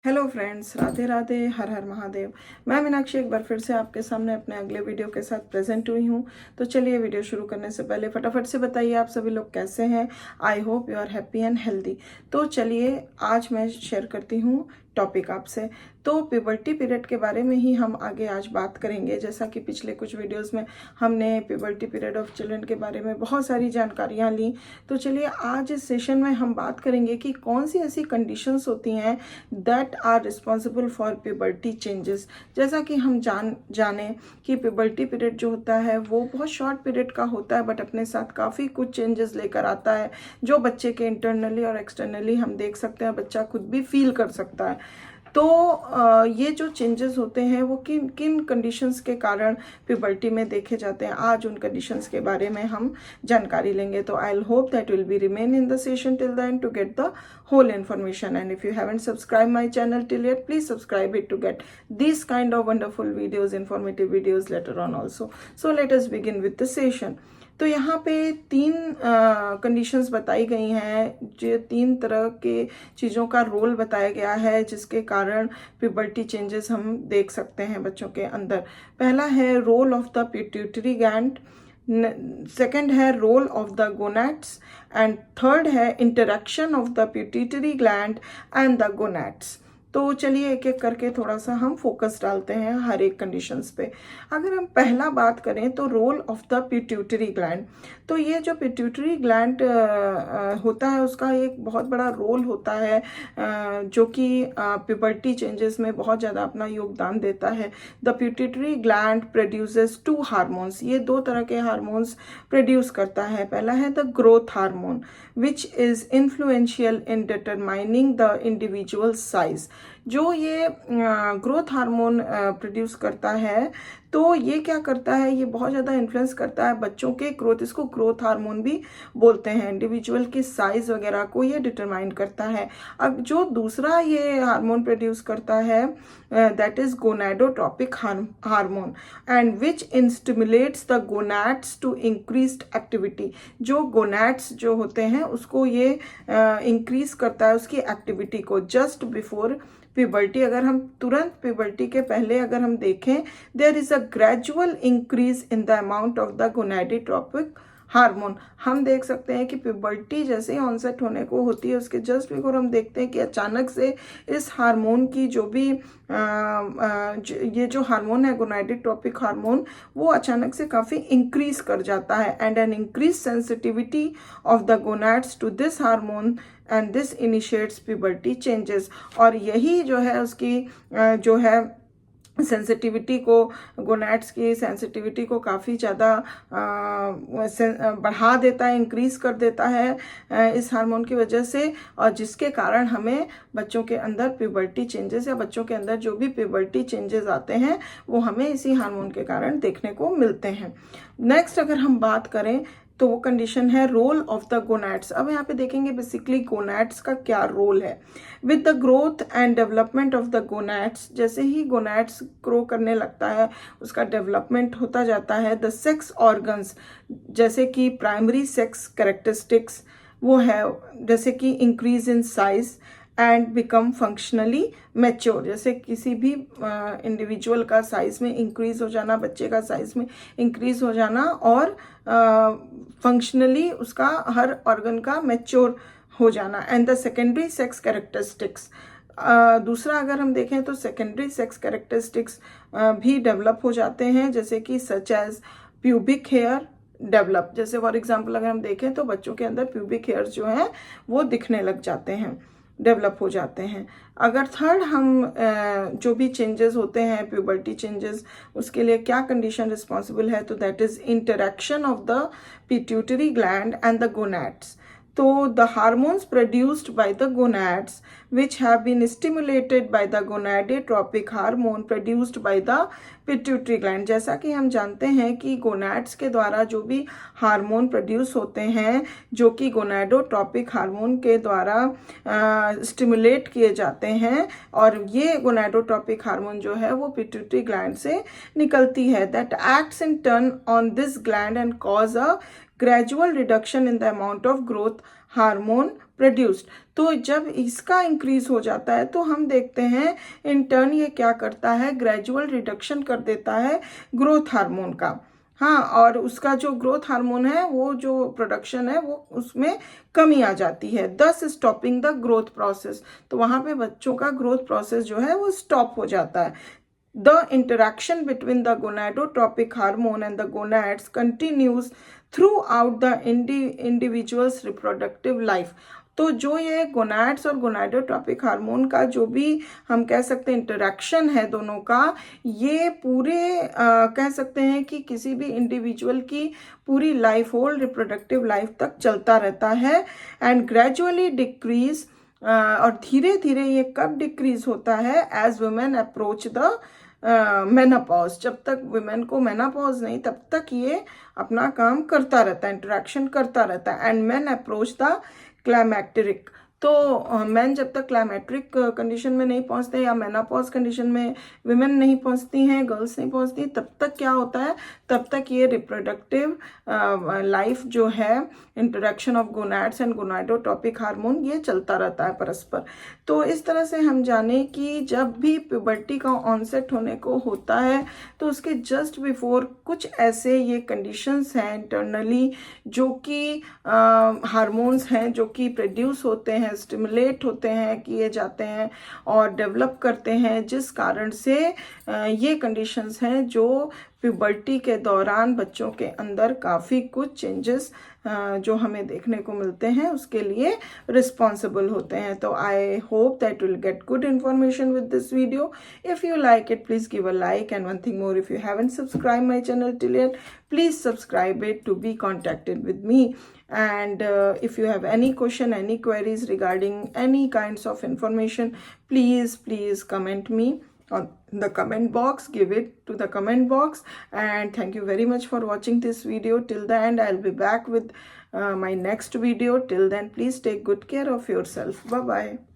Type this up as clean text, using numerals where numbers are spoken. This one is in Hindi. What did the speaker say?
हेलो फ्रेंड्स, राधे राधे, हर हर महादेव। मैं मीनाक्षी एक बार फिर से आपके सामने अपने अगले वीडियो के साथ प्रेजेंट हुई हूँ। तो चलिए, वीडियो शुरू करने से पहले फटाफट से बताइए आप सभी लोग कैसे हैं। I hope you are happy and healthy. तो चलिए, आज मैं शेयर करती हूँ टॉपिक आपसे। तो प्यूबर्टी पीरियड के बारे में ही हम आगे आज बात करेंगे। जैसा कि पिछले कुछ वीडियोस में हमने प्यूबर्टी पीरियड ऑफ चिल्ड्रन के बारे में बहुत सारी जानकारियाँ ली। तो चलिए, आज इस सेशन में हम बात करेंगे कि कौन सी ऐसी कंडीशंस होती हैं that are responsible for puberty changes. जैसा कि हम जाने कि प्यूबर्टी पीरियड जो होता है वो बहुत शॉर्ट पीरियड का होता है, बट अपने साथ काफ़ी कुछ चेंजेस लेकर आता है जो बच्चे के इंटरनली और एक्सटर्नली हम देख सकते हैं, बच्चा खुद भी फील कर सकता है। तो ये जो चेंजेस होते हैं वो किन किन कंडीशंस के कारण प्यूबर्टी में देखे जाते हैं, आज उन कंडीशंस के बारे में हम जानकारी लेंगे। तो I hope that will be remain in the session till the end to get the whole information, and if you haven't subscribed my channel till yet, please subscribe it to get these kind of wonderful videos, informative videos later on also. So let us begin with the session. तो यहाँ पे तीन कंडीशंस बताई गई हैं, जो तीन तरह के चीज़ों का रोल बताया गया है जिसके कारण प्यूबर्टी चेंजेस हम देख सकते हैं बच्चों के अंदर। पहला है role of the pituitary gland, second है role of the gonads, and third है interaction of the pituitary gland and the gonads. तो चलिए, एक एक करके थोड़ा सा हम फोकस डालते हैं हर एक कंडीशंस पे। अगर हम पहला बात करें तो role of the pituitary gland, तो ये जो पिट्यूटरी ग्लैंड होता है उसका एक बहुत बड़ा रोल होता है जो कि प्यूबर्टी चेंजेस में बहुत ज़्यादा अपना योगदान देता है। The pituitary gland produces to hormones, ये दो तरह के हार्मोन्स प्रोड्यूस करता है। पहला है the growth hormone which is influential in determining the individual size. जो ये ग्रोथ हार्मोन प्रोड्यूस करता है, तो ये क्या करता है, ये बहुत ज़्यादा इन्फ्लुएंस करता है बच्चों के ग्रोथ, इसको ग्रोथ हार्मोन भी बोलते हैं। इंडिविजुअल की साइज वगैरह को ये डिटरमाइन करता है। अब जो दूसरा ये हार्मोन प्रोड्यूस करता है that is gonadotropic hormone, and which stimulates the gonads to increased activity. जो गोनैड्स जो होते हैं उसको ये इंक्रीज करता है, उसकी एक्टिविटी को। जस्ट बिफोर प्यूबर्टी, अगर हम तुरंत प्यूबर्टी के पहले अगर हम देखें, there is a gradual increase in the amount of the gonadotropic hormone. हम देख सकते हैं कि प्यूबर्टी जैसे ही ऑनसेट होने को होती है उसके जस्ट बिफोर हम देखते हैं कि अचानक से इस हार्मोन की जो भी ये जो हार्मोन है गोनाडोट्रोपिक हार्मोन, वो अचानक से काफ़ी इंक्रीज कर जाता है, and an increase sensitivity of the gonads to this hormone and this initiates puberty changes. और यही जो है उसकी जो है सेंसिटिविटी को, गोनैड्स की सेंसिटिविटी को काफ़ी ज़्यादा बढ़ा देता है, इंक्रीज कर देता है इस हार्मोन की वजह से, और जिसके कारण हमें बच्चों के अंदर प्यूबर्टी चेंजेस या बच्चों के अंदर जो भी प्यूबर्टी चेंजेस आते हैं वो हमें इसी हार्मोन के कारण देखने को मिलते हैं। नेक्स्ट अगर हम बात करें तो वो कंडीशन है रोल ऑफ द गोनैड्स। अब यहाँ पे देखेंगे बेसिकली गोनैड्स का क्या रोल है। With the growth and development of the gonads, जैसे ही गोनैड्स ग्रो करने लगता है उसका डेवलपमेंट होता जाता है। द सेक्स ऑर्गन्स, जैसे कि प्राइमरी सेक्स कैरेक्टरिस्टिक्स वो है, जैसे कि increase in size and become functionally mature. जैसे किसी भी इंडिविजुअल का साइज में इंक्रीज हो जाना, बच्चे का साइज में इंक्रीज हो जाना, और फंक्शनली उसका हर ऑर्गन का मैच्योर हो जाना। And the secondary sex characteristics, दूसरा अगर हम देखें तो सेकेंडरी सेक्स कैरेक्टरिस्टिक्स भी डेवलप हो जाते हैं, जैसे कि such as pubic hair develop. जैसे फॉर एग्जांपल अगर हम देखें तो बच्चों के अंदर प्यूबिक हेयर्स जो हैं वो दिखने लग जाते हैं, डेवलप हो जाते हैं। अगर थर्ड हम जो भी चेंजेस होते हैं प्यूबर्टी चेंजेस, उसके लिए क्या कंडीशन रिस्पॉन्सिबल है, तो that is interaction of the pituitary gland and the gonads. तो the hormones produced by the gonads which have been stimulated by the gonadotropic hormone produced by the pituitary gland। जैसा कि हम जानते हैं कि गोनैड्स के द्वारा जो भी हार्मोन प्रोड्यूस होते हैं जो कि गोनाडोट्रोपिक हार्मोन के द्वारा स्टिमुलेट किए जाते हैं, और ये गोनाडोट्रोपिक हार्मोन जो है वो पिट्यूटरी ग्लैंड से निकलती है। That acts in turn on this gland and cause a gradual reduction in the amount of growth hormone produced. तो जब इसका इंक्रीज हो जाता है तो हम देखते हैं इन टर्न ये क्या करता है, ग्रेजुअल रिडक्शन कर देता है ग्रोथ हार्मोन का। हाँ, और उसका जो ग्रोथ हार्मोन है वो जो प्रोडक्शन है वो उसमें कमी आ जाती है, दस स्टॉपिंग द ग्रोथ प्रोसेस। तो वहाँ पे बच्चों का ग्रोथ प्रोसेस जो है वो स्टॉप हो जाता है। The interaction between the gonadotropic hormone and the gonads continues throughout the individual's reproductive life। तो जो ये गोनाड्स और गोनाडोट्रोपिक हार्मोन का जो भी हम कह सकते हैं इंटरेक्शन है दोनों का, ये पूरे कह सकते हैं कि किसी भी इंडिविजुअल की पूरी लाइफ, होल रिप्रोडक्टिव लाइफ तक चलता रहता है। एंड ग्रेजुअली डिक्रीज, और धीरे धीरे ये कब डिक्रीज होता है, as women approach the menopause. जब तक वुमेन को मेनापॉज नहीं तब तक ये अपना काम करता रहता है, इंटरेक्शन करता रहता है। And men approach the climacteric. तो मैन जब तक क्लाइमैट्रिक कंडीशन में नहीं पहुंचते या मेनापॉज कंडीशन में विमेन नहीं पहुंचती हैं, गर्ल्स नहीं पहुंचती, तब तक क्या होता है, तब तक ये रिप्रोडक्टिव लाइफ जो है, interaction of gonads and gonadotropic hormone, ये चलता रहता है परस्पर। तो इस तरह से हम जाने कि जब भी प्यूबर्टी का ऑनसेट होने को होता है तो उसके जस्ट बिफोर कुछ ऐसे ये कंडीशंस हैं इंटरनली जो कि हार्मोन्स हैं जो कि प्रोड्यूस होते हैं, स्टिमुलेट होते हैं, किए जाते हैं और डेवलप करते हैं, जिस कारण से ये कंडीशंस हैं जो प्यूबर्टी के दौरान बच्चों के अंदर काफ़ी कुछ चेंजेस जो हमें देखने को मिलते हैं उसके लिए रिस्पॉन्सिबल होते हैं। तो I hope that will get good information with this video. If you like it, please give a like, and one thing more, if you haven't subscribed my channel till yet, please subscribe it to be contacted with me. And if you have any question, any queries regarding any kinds of information, please comment me on the comment box. Give it to the comment box. And thank you very much for watching this video till the end. I'll be back with my next video. Till then, please take good care of yourself. Bye bye.